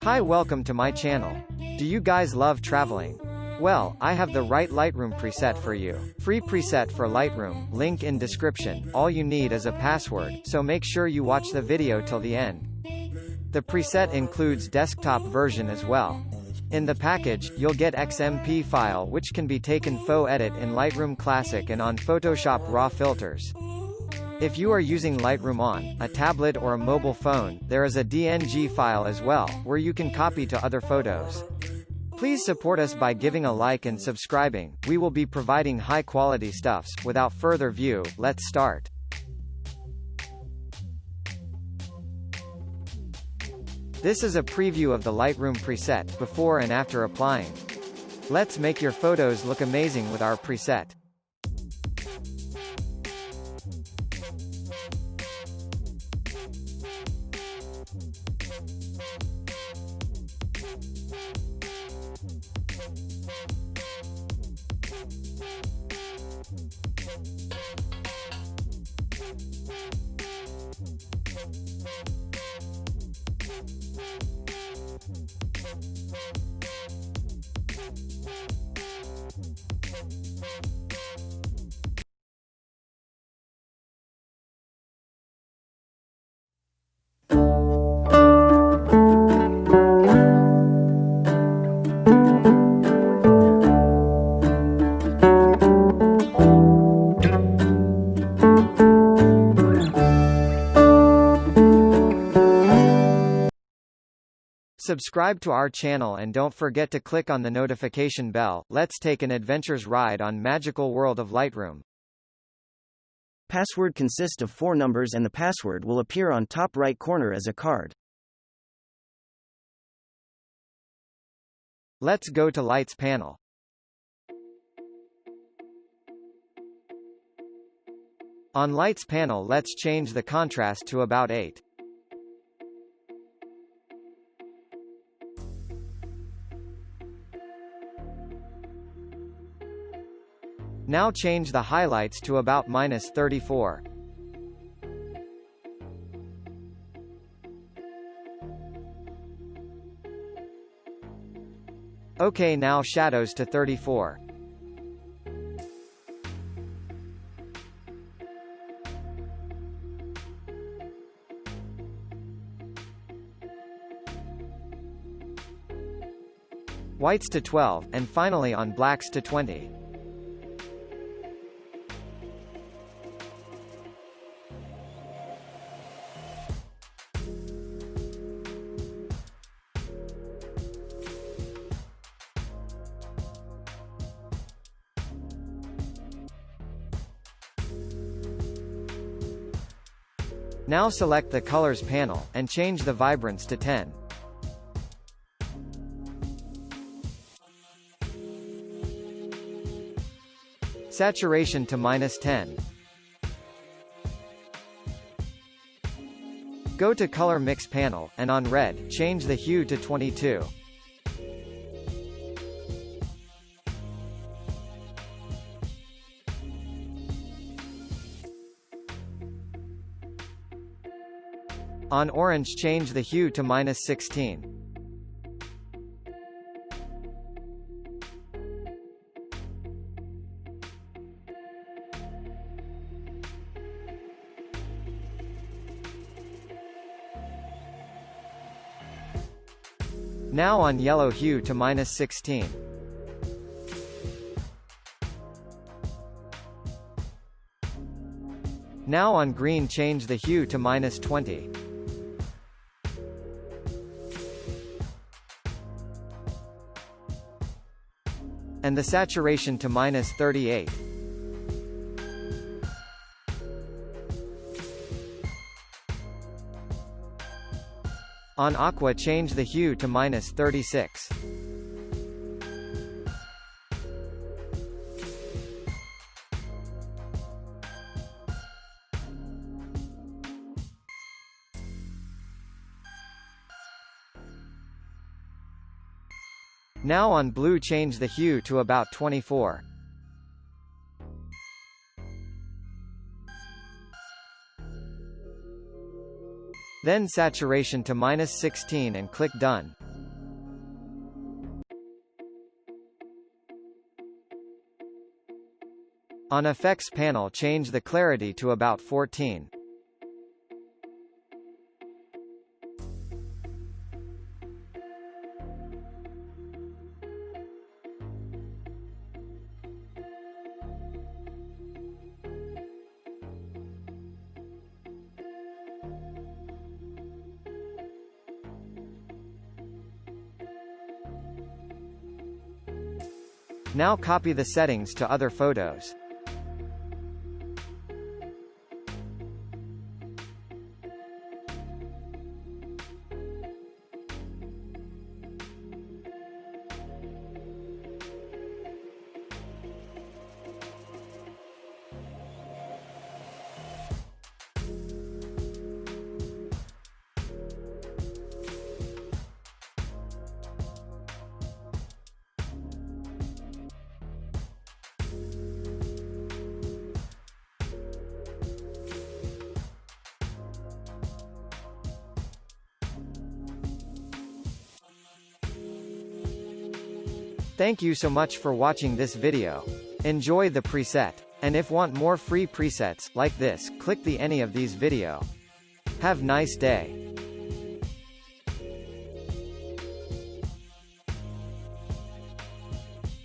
Hi, welcome to my channel. Do you guys love traveling? Well, I have the right Lightroom preset for you. Free preset for Lightroom, link in description. All you need is a password, so make sure you watch the video till the end. The preset includes desktop version as well. In the package, you'll get XMP file which can be taken photo edit in Lightroom Classic and on Photoshop RAW filters. If you are using Lightroom on a tablet or a mobile phone, there is a DNG file as well, where you can copy to other photos. Please support us by giving a like and subscribing. We will be providing high-quality stuffs. Without further ado, let's start. This is a preview of the Lightroom preset, before and after applying. Let's make your photos look amazing with our preset. Subscribe to our channel and don't forget to click on the notification bell. Let's take an adventure's ride on magical world of Lightroom. Password consists of 4 numbers and the password will appear on top right corner as a card. Let's go to Lights panel. On Lights panel, let's change the contrast to about 8. Now change the highlights to about -34. Okay, now shadows to 34. Whites to 12, and finally on blacks to 20. Now select the Colors panel, and change the vibrance to 10. Saturation to -10. Go to Color Mix panel, and on Red, change the hue to 22. On Orange, change the hue to -16. Now on Yellow, hue to -16. Now on Green, change the hue to -20. And the saturation to -38. On Aqua, change the hue to -36. Now on Blue, change the hue to about 24. Then saturation to -16 and click Done. On Effects panel, change the clarity to about 14. Now copy the settings to other photos. Thank you so much for watching this video. Enjoy the preset. And if want more free presets, like this, click the any of these video. Have nice day.